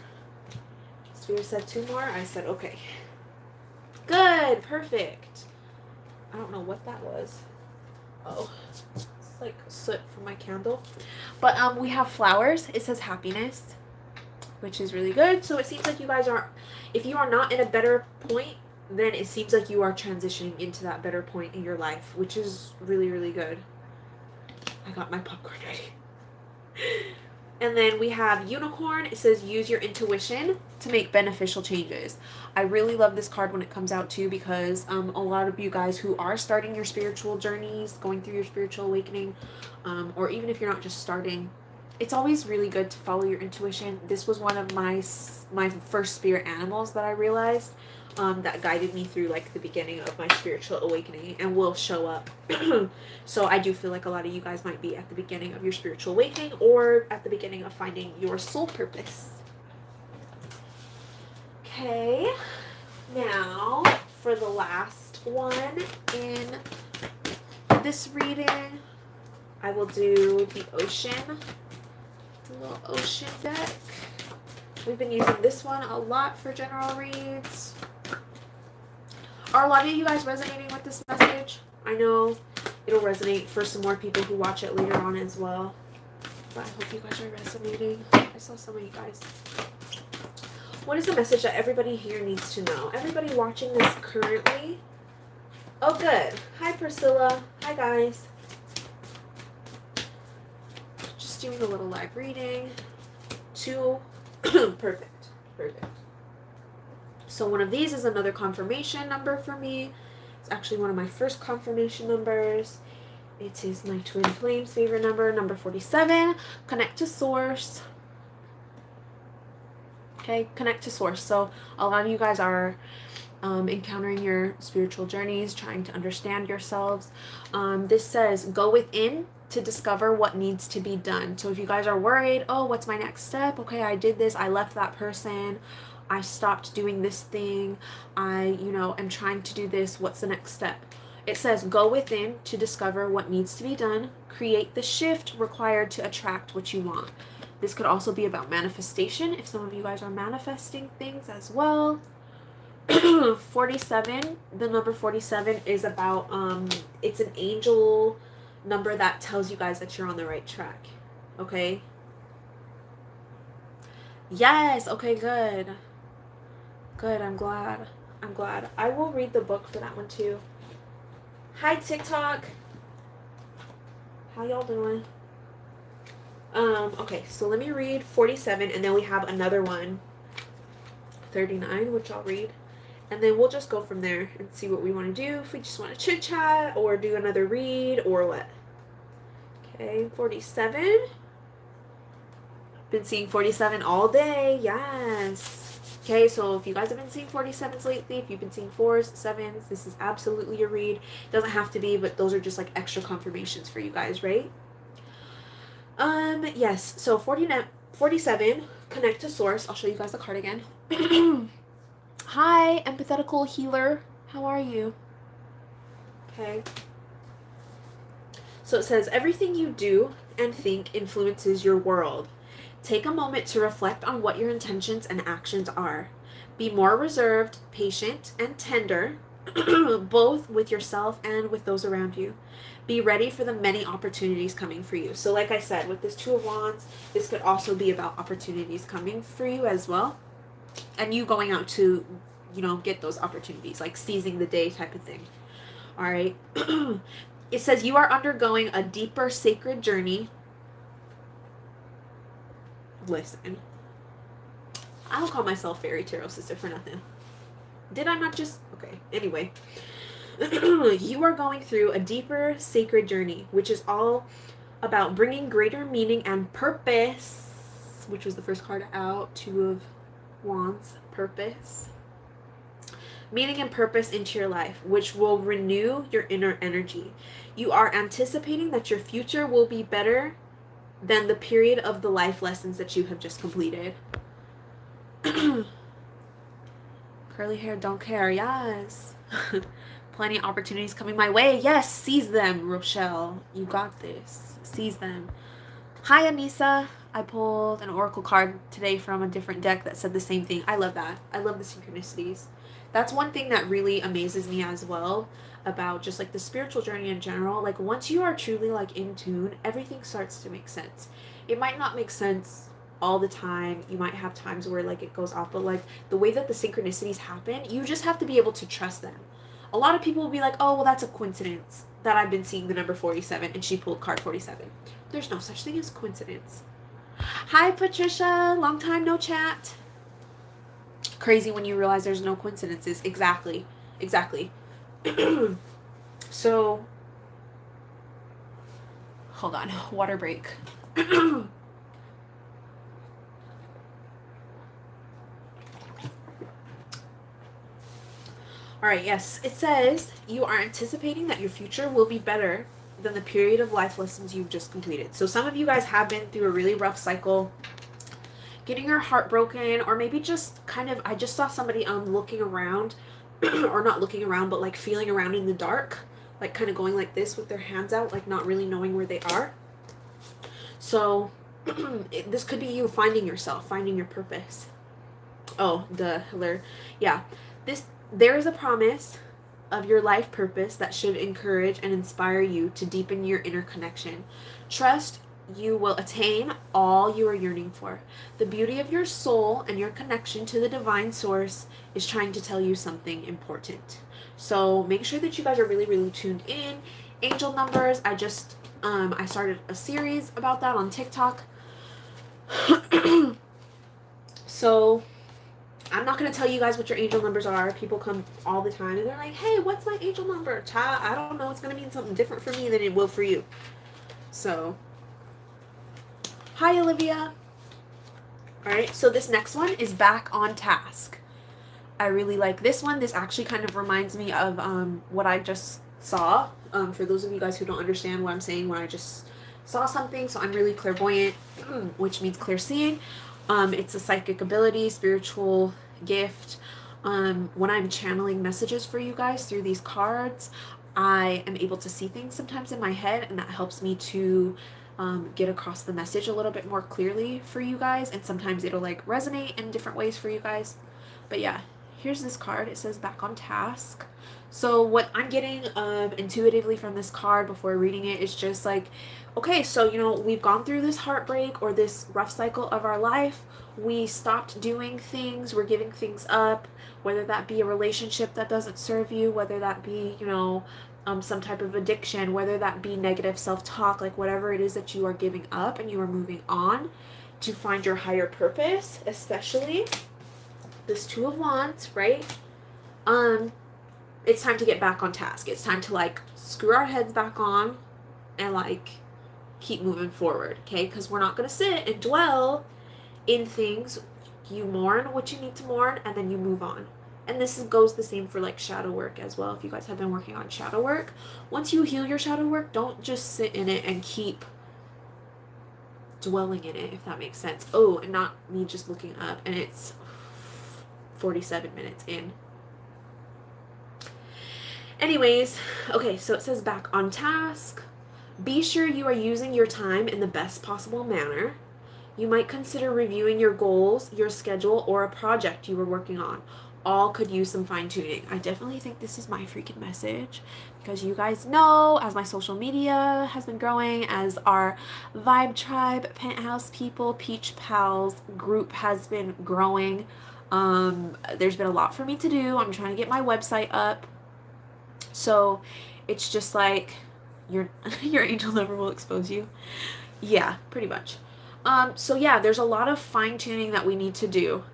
Spirit said 2 more. I said okay. Good. Perfect. I don't know what that was. Oh, it's like soot from my candle. But we have flowers. It says happiness, which is really good. So it seems like you guys are, if you are not in a better point, then it seems like you are transitioning into that better point in your life, which is really, really good. I got my popcorn ready. And then we have Unicorn. It says use your intuition to make beneficial changes. I really love this card when it comes out too, because a lot of you guys who are starting your spiritual journeys, going through your spiritual awakening, or even if you're not just starting, it's always really good to follow your intuition. This was one of my first spirit animals that I realized that guided me through like the beginning of my spiritual awakening and will show up. So I do feel like a lot of you guys might be at the beginning of your spiritual awakening or at the beginning of finding your soul purpose. Okay, now for the last one in this reading, I will do the Ocean, the little Ocean deck. We've been using this one a lot for general reads. Are a lot of you guys resonating with this message? I know it'll resonate for some more people who watch it later on as well. But I hope you guys are resonating. I saw some of you guys. What is the message that everybody here needs to know? Everybody watching this currently. Oh, good. Hi, Priscilla. Hi, guys. Just doing a little live reading. Perfect. Perfect. So one of these is another confirmation number for me. It's actually one of my first confirmation numbers. It is my twin flame's favorite number, number 47. Connect to source. Okay, connect to source. So a lot of you guys are encountering your spiritual journeys, trying to understand yourselves. This says, go within to discover what needs to be done. So if you guys are worried, oh, what's my next step? Okay, I did this. I left that person. I stopped doing this thing. I, am trying to do this. What's the next step? It says, go within to discover what needs to be done. Create the shift required to attract what you want. This could also be about manifestation, if some of you guys are manifesting things as well. 47, the number 47 is about, it's an angel number that tells you guys that you're on the right track. Okay? Yes, okay, good. Good, I'm glad. I'm glad. I will read the book for that one too. Hi, TikTok. How y'all doing? Okay, so let me read 47, and then we have another one, 39, which I'll read. And then we'll just go from there and see what we want to do. If we just want to chit chat or do another read or what. Okay, 47. Been seeing 47 all day. Yes. Okay, so if you guys have been seeing 47s lately, if you've been seeing 4s, 7s, this is absolutely a read. Doesn't have to be, but those are just like extra confirmations for you guys, right? Yes, so 47, connect to source. I'll show you guys the card again. Hi, empathetical healer. How are you? Okay. So it says, everything you do and think influences your world. Take a moment to reflect on what your intentions and actions are. Be more reserved, patient, and tender, both with yourself and with those around you. Be ready for the many opportunities coming for you. So like I said, with this Two of Wands, this could also be about opportunities coming for you as well. And you going out to, get those opportunities, like seizing the day type of thing. All right. It says you are undergoing a deeper sacred journey. Listen, I don't call myself Fairy Tarot Sister for nothing. Did I not just... Okay, anyway. You are going through a deeper sacred journey, which is all about bringing greater meaning and purpose, which was the first card out, Two of Wands, purpose. Meaning and purpose into your life, which will renew your inner energy. You are anticipating that your future will be better than the period of the life lessons that you have just completed. Curly hair, don't care. Yes. Plenty of opportunities coming my way. Yes, seize them, Rochelle. You got this. Seize them. Hi, Anissa. I pulled an oracle card today from a different deck that said the same thing. I love that. I love the synchronicities. That's one thing that really amazes me as well about just like the spiritual journey in general. Like once you are truly like in tune, everything starts to make sense. It might not make sense all the time. You might have times where like it goes off, but like the way that the synchronicities happen, you just have to be able to trust them. A lot of people will be like, oh, well, that's a coincidence that I've been seeing the number 47 and she pulled card 47. There's no such thing as coincidence. Hi, Patricia. Long time no chat. Crazy when you realize there's no coincidences. Exactly. So, hold on. Water break. All right, yes. It says you are anticipating that your future will be better than the period of life lessons you've just completed. So some of you guys have been through a really rough cycle, getting your heart broken, or maybe just kind of, I just saw somebody looking around, or not looking around, but like feeling around in the dark, like kind of going like this with their hands out, like not really knowing where they are. So this could be you finding yourself, finding your purpose. Oh, the Hitler. Yeah. There is a promise of your life purpose that should encourage and inspire you to deepen your inner connection. Trust you will attain all you are yearning for. The beauty of your soul and your connection to the divine source is trying to tell you something important. So make sure that you guys are really, really tuned in. Angel numbers, I started a series about that on TikTok. So I'm not going to tell you guys what your angel numbers are. People come all the time and they're like, hey, what's my angel number? Child, I don't know. It's going to mean something different for me than it will for you. So, hi, Olivia. All right, so this next one is back on task. I really like this one. This actually kind of reminds me of what I just saw. For those of you guys who don't understand what I'm saying, when I just saw something, so I'm really clairvoyant, which means clear seeing. It's a psychic ability, spiritual gift. When I'm channeling messages for you guys through these cards, I am able to see things sometimes in my head, and that helps me to get across the message a little bit more clearly for you guys, and sometimes it'll like resonate in different ways for you guys. But yeah, here's this card. It says back on task. So what I'm getting intuitively from this card before reading it is just like, okay, so we've gone through this heartbreak or this rough cycle of our life. We stopped doing things, we're giving things up, whether that be a relationship that doesn't serve you, whether that be some type of addiction, whether that be negative self-talk, like whatever it is that you are giving up, and you are moving on to find your higher purpose. Especially this Two of Wands, right? It's time to get back on task. It's time to like screw our heads back on and like keep moving forward, okay? Because we're not going to sit and dwell in things. You mourn what you need to mourn, and then you move on. And this goes the same for like shadow work as well. If you guys have been working on shadow work, once you heal your shadow work, don't just sit in it and keep dwelling in it, if that makes sense. Oh, and not me just looking up, and it's 47 minutes in. Anyways, okay, so it says back on task. Be sure you are using your time in the best possible manner. You might consider reviewing your goals, your schedule, or a project you were working on. All could use some fine-tuning. I definitely think this is my freaking message, because you guys know, as my social media has been growing, as our Vibe Tribe, Penthouse People, Peach Pals group has been growing, there's been a lot for me to do. I'm trying to get my website up. So it's just like your angel number will expose you. Yeah, pretty much. So yeah, there's a lot of fine-tuning that we need to do.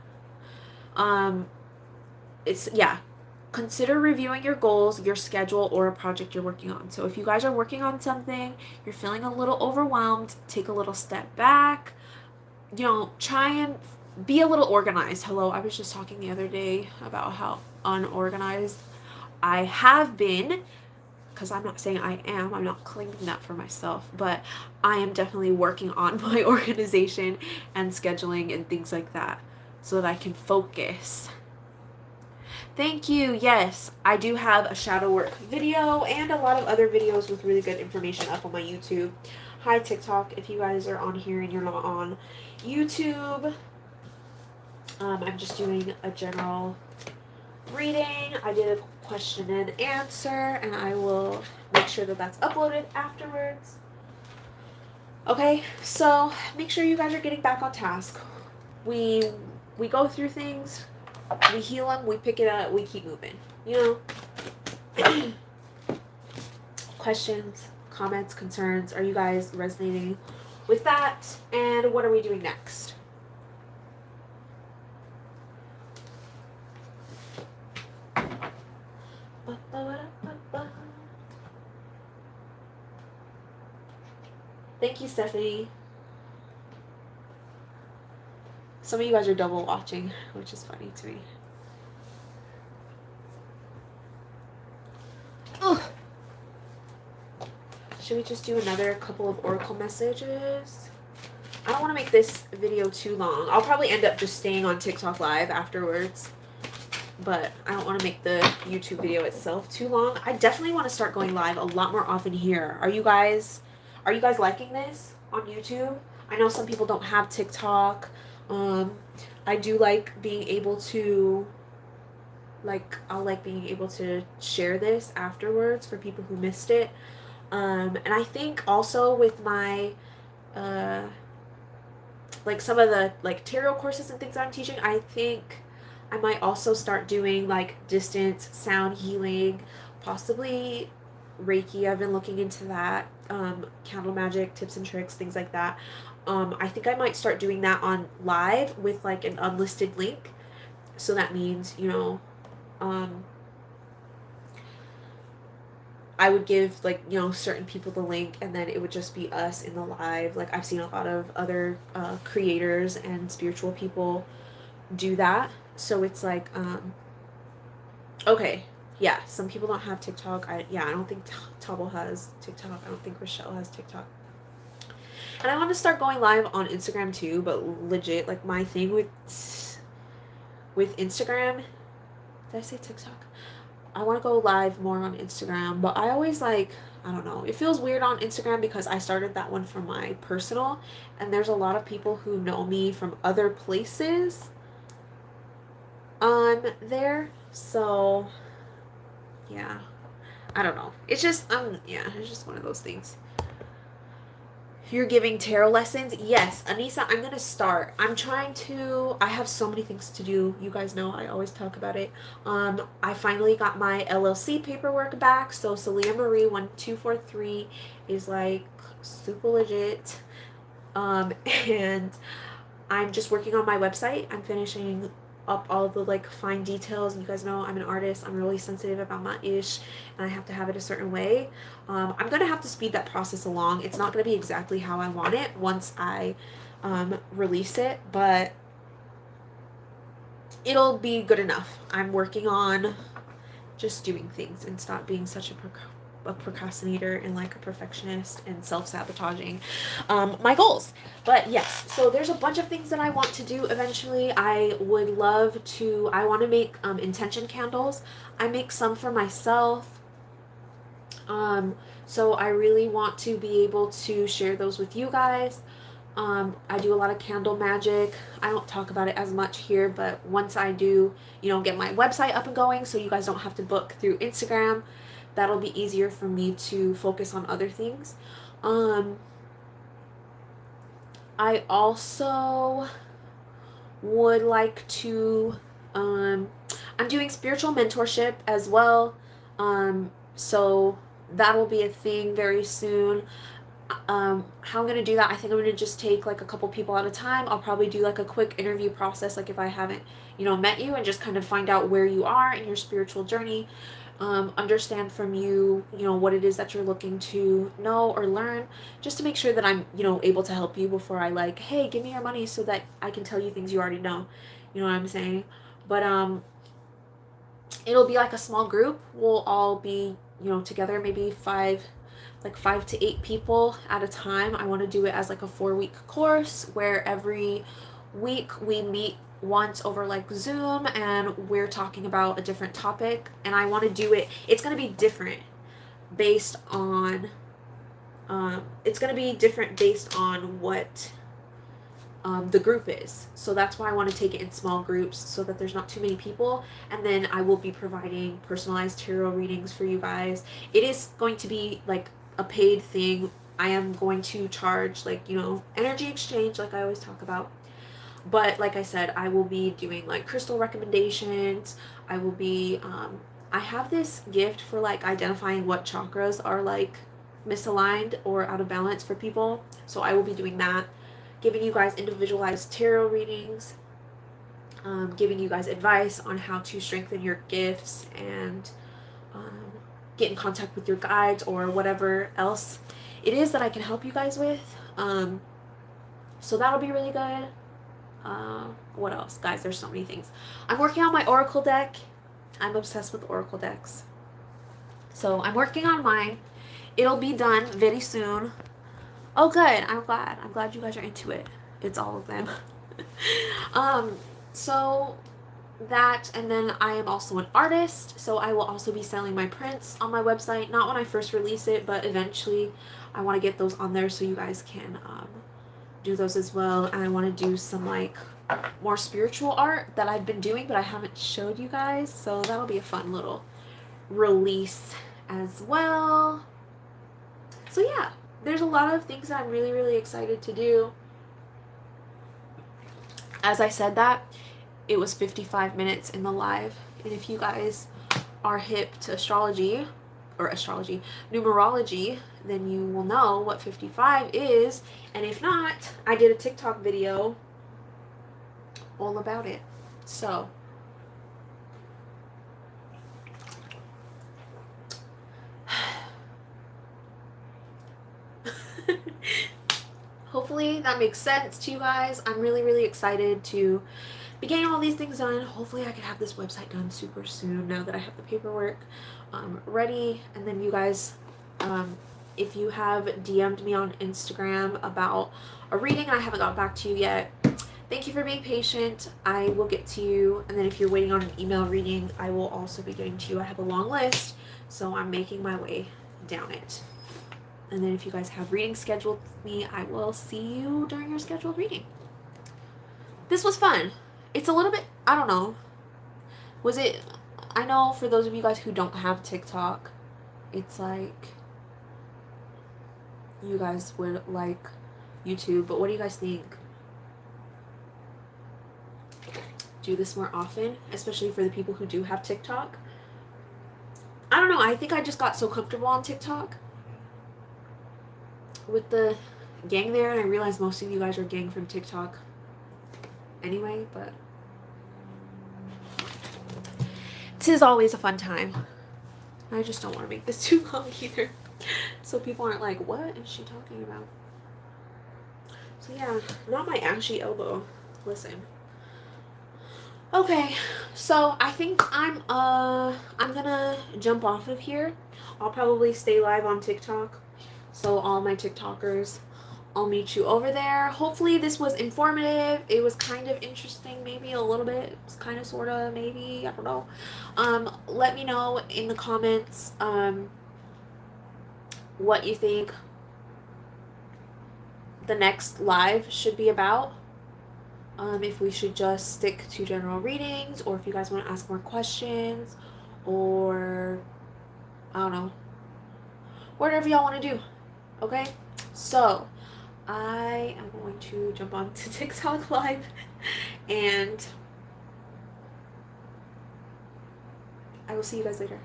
Consider reviewing your goals, your schedule, or a project you're working on. So if you guys are working on something, you're feeling a little overwhelmed, take a little step back. Try and be a little organized. Hello, I was just talking the other day about how unorganized I have been, because I'm not saying I am, I'm not claiming that for myself, but I am definitely working on my organization and scheduling and things like that so that I can focus. Thank you. Yes, I do have a shadow work video and a lot of other videos with really good information up on my YouTube. Hi, TikTok, if you guys are on here and you're not on YouTube. I'm just doing a general reading. I did a question and answer, and I will make sure that that's uploaded afterwards. Okay, so make sure you guys are getting back on task. We go through things, we heal them, we pick it up, we keep moving. Questions, comments, concerns, are you guys resonating with that? And what are we doing next? Thank you, Stephanie. Some of you guys are double watching, which is funny to me. Oh. Should we just do another couple of oracle messages? I don't want to make this video too long. I'll probably end up just staying on TikTok live afterwards, but I don't want to make the YouTube video itself too long. I definitely want to start going live a lot more often here. Are you guys liking this on YouTube? I know some people don't have TikTok. Um, I do like being able to, like, I'll like being able to share this afterwards for people who missed it. And I think also with my, uh, like some of the like tarot courses and things I'm teaching, I think I might also start doing like distance sound healing, possibly Reiki. I've been looking into that. Candle magic tips and tricks, things like that. I think I might start doing that on live with like an unlisted link. So that means, um, I would give like, certain people the link, and then it would just be us in the live. Like I've seen a lot of other creators and spiritual people do that. So it's like, okay, yeah, some people don't have TikTok. I don't think Tabo has TikTok. I don't think Rochelle has TikTok. And I want to start going live on Instagram too, but legit, like my thing with Instagram, did I say TikTok? I want to go live more on Instagram, but I always like, I don't know. It feels weird on Instagram because I started that one for my personal, and there's a lot of people who know me from other places on there. So, yeah. I don't know. It's just yeah, it's just one of those things. You're giving tarot lessons? Yes, Anissa, I'm gonna start. I have so many things to do. You guys know I always talk about it. I finally got my LLC paperwork back, so Celia Marie 1243 is like super legit. And I'm just working on my website. I'm finishing up all the like fine details. You guys know I'm an artist. I'm really sensitive about my ish, and I have to have it a certain way. I'm gonna have to speed that process along. It's not gonna be exactly how I want it once I release it, but it'll be good enough. I'm working on just doing things and stop being such a procrastinator and like a perfectionist and self-sabotaging my goals. But yes, so there's a bunch of things that I want to do eventually. I want to make intention candles. I make some for myself. So I really want to be able to share those with you guys. I do a lot of candle magic. I don't talk about it as much here, but once I do, get my website up and going so you guys don't have to book through Instagram, that'll be easier for me to focus on other things. I also would like to, I'm doing spiritual mentorship as well. So that'll be a thing very soon. How I'm gonna do that, I think I'm gonna just take like a couple people at a time. I'll probably do like a quick interview process, like if I haven't met you, and just kind of find out where you are in your spiritual journey, understand from you what it is that you're looking to know or learn, just to make sure that I'm able to help you before I like, hey, give me your money so that I can tell you things you already know. You know what I'm saying? But it'll be like a small group. We'll all be together, maybe 5 to 8 people at a time. I want to do it as like a 4-week course where every week we meet once over like Zoom and we're talking about a different topic. And I want to do it, it's going to be different based on what the group is. So that's why I want to take it in small groups so that there's not too many people. And then I will be providing personalized tarot readings for you guys. It is going to be like a paid thing. I am going to charge like, energy exchange, like I always talk about. But like I said, I will be doing like crystal recommendations. I will be, I have this gift for like identifying what chakras are like misaligned or out of balance for people. So I will be doing that, giving you guys individualized tarot readings, giving you guys advice on how to strengthen your gifts and get in contact with your guides or whatever else it is that I can help you guys with. So that'll be really good. What else? Guys, there's so many things. I'm working on my Oracle deck. I'm obsessed with Oracle decks. So I'm working on mine. It'll be done very soon. Oh, good. I'm glad. I'm glad you guys are into it. It's all of them. So that, and then I am also an artist, so I will also be selling my prints on my website. Not when I first release it, but eventually I want to get those on there so you guys can do those as well. And I want to do some like more spiritual art that I've been doing, but I haven't showed you guys. So that'll be a fun little release as well. So yeah, there's a lot of things that I'm really, really excited to do. As I said that, it was 55 minutes in the live. And if you guys are hip to numerology, then you will know what 55 is. And if not, I did a TikTok video all about it. So hopefully that makes sense to you guys. I'm really, really excited to be getting all these things done. Hopefully I can have this website done super soon now that I have the paperwork ready. And then you guys, if you have DM'd me on Instagram about a reading and I haven't got back to you yet, thank you for being patient. I will get to you. And then if you're waiting on an email reading, I will also be getting to you. I have a long list, so I'm making my way down it. And then if you guys have readings scheduled with me, I will see you during your scheduled reading. This was fun. It's a little bit, I don't know. Was it, I know for those of you guys who don't have TikTok, it's like you guys would like YouTube, but what do you guys think? Do this more often, especially for the people who do have TikTok. I don't know, I think I just got so comfortable on TikTok with the gang there, and I realized most of you guys are gang from TikTok anyway, but 'tis always a fun time. I just don't want to make this too long either, so people aren't like, what is she talking about? So yeah, not my ashy elbow. Listen. Okay, so I think I'm gonna jump off of here. I'll probably stay live on TikTok. So all my TikTokers, I'll meet you over there. Hopefully this was informative. It was kind of interesting, maybe a little bit. It was kind of, sort of, maybe, I don't know. Let me know in the comments what you think the next live should be about. If we should just stick to general readings, or if you guys want to ask more questions, or I don't know, whatever y'all want to do. Okay, so I am going to jump on to TikTok live, and I will see you guys later.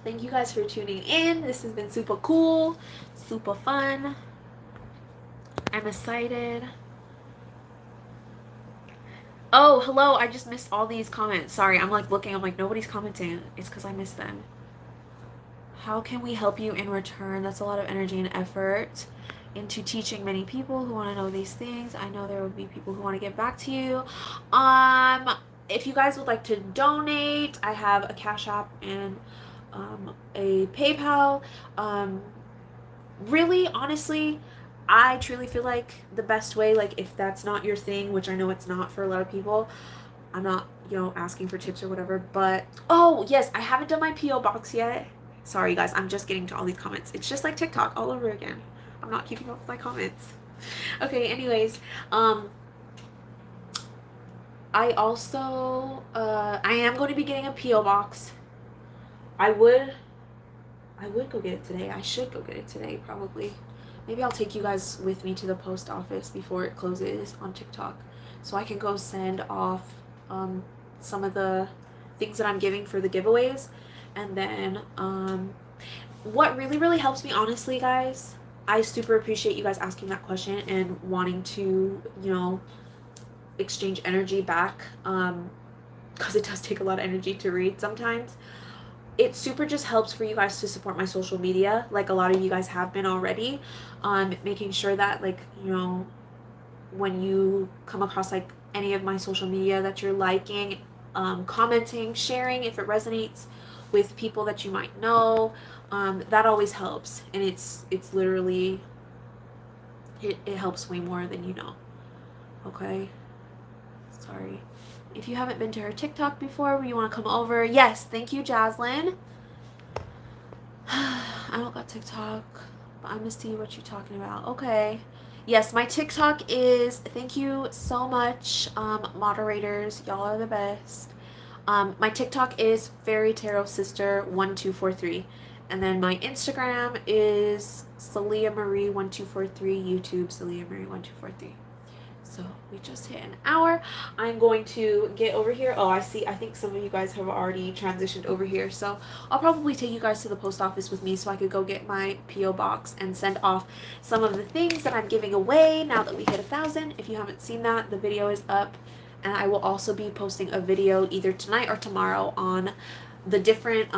Thank you guys for tuning in. This has been super cool, super fun. I'm excited. Oh, hello, I just missed all these comments. Sorry, I'm like looking, I'm like, nobody's commenting. It's because I missed them. How can we help you in return? That's a lot of energy and effort into teaching many people who want to know these things. I know there would be people who want to get back to you. If you guys would like to donate, I have a Cash App and a PayPal. Really, honestly, I truly feel like the best way, like if that's not your thing, which I know it's not for a lot of people, I'm not, asking for tips or whatever, but, oh, yes, I haven't done my P.O. box yet. Sorry, guys, I'm just getting to all these comments. It's just like TikTok all over again. I'm not keeping up with my comments. Okay, anyways, I also, I am going to be getting a P.O. box. I would go get it today. I should go get it today, probably. Maybe I'll take you guys with me to the post office before it closes on TikTok, so I can go send off some of the things that I'm giving for the giveaways. And then what really, really helps me, honestly, guys, I super appreciate you guys asking that question and wanting to, exchange energy back, because it does take a lot of energy to read sometimes. It super just helps for you guys to support my social media, like a lot of you guys have been already, making sure that, like, when you come across like any of my social media, that you're liking, commenting, sharing if it resonates with people that you might know. That always helps, and it's literally, it helps way more than you know. Okay, sorry. If you haven't been to her TikTok before, you want to come over, yes, thank you, Jaslyn. I don't got TikTok, but I'm gonna see what you're talking about. Okay, Yes, my TikTok is, thank you so much, moderators. Y'all are the best. My TikTok is Fairy Tarot Sister 1243. And then my Instagram is Celia Marie 1243. YouTube Celia Marie 1243. So we just hit an hour. I'm going to get over here. Oh, I see. I think some of you guys have already transitioned over here. So I'll probably take you guys to the post office with me so I could go get my P.O. box and send off some of the things that I'm giving away now that we hit 1,000. If you haven't seen that, the video is up. And I will also be posting a video either tonight or tomorrow on the different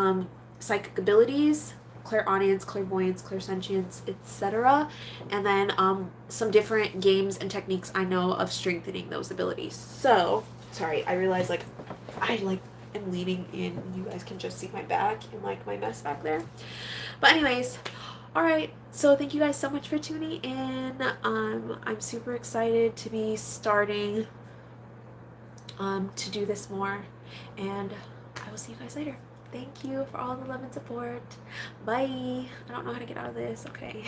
psychic abilities, clairaudience, clairvoyance, clairsentience, etc. And then some different games and techniques I know of strengthening those abilities. So, sorry, I realize I am leaning in. You guys can just see my back and like my mess back there. But anyways, all right. So thank you guys so much for tuning in. I'm super excited to be starting to do this more, and I will see you guys later. Thank you for all the love and support. Bye. I don't know how to get out of this. Okay.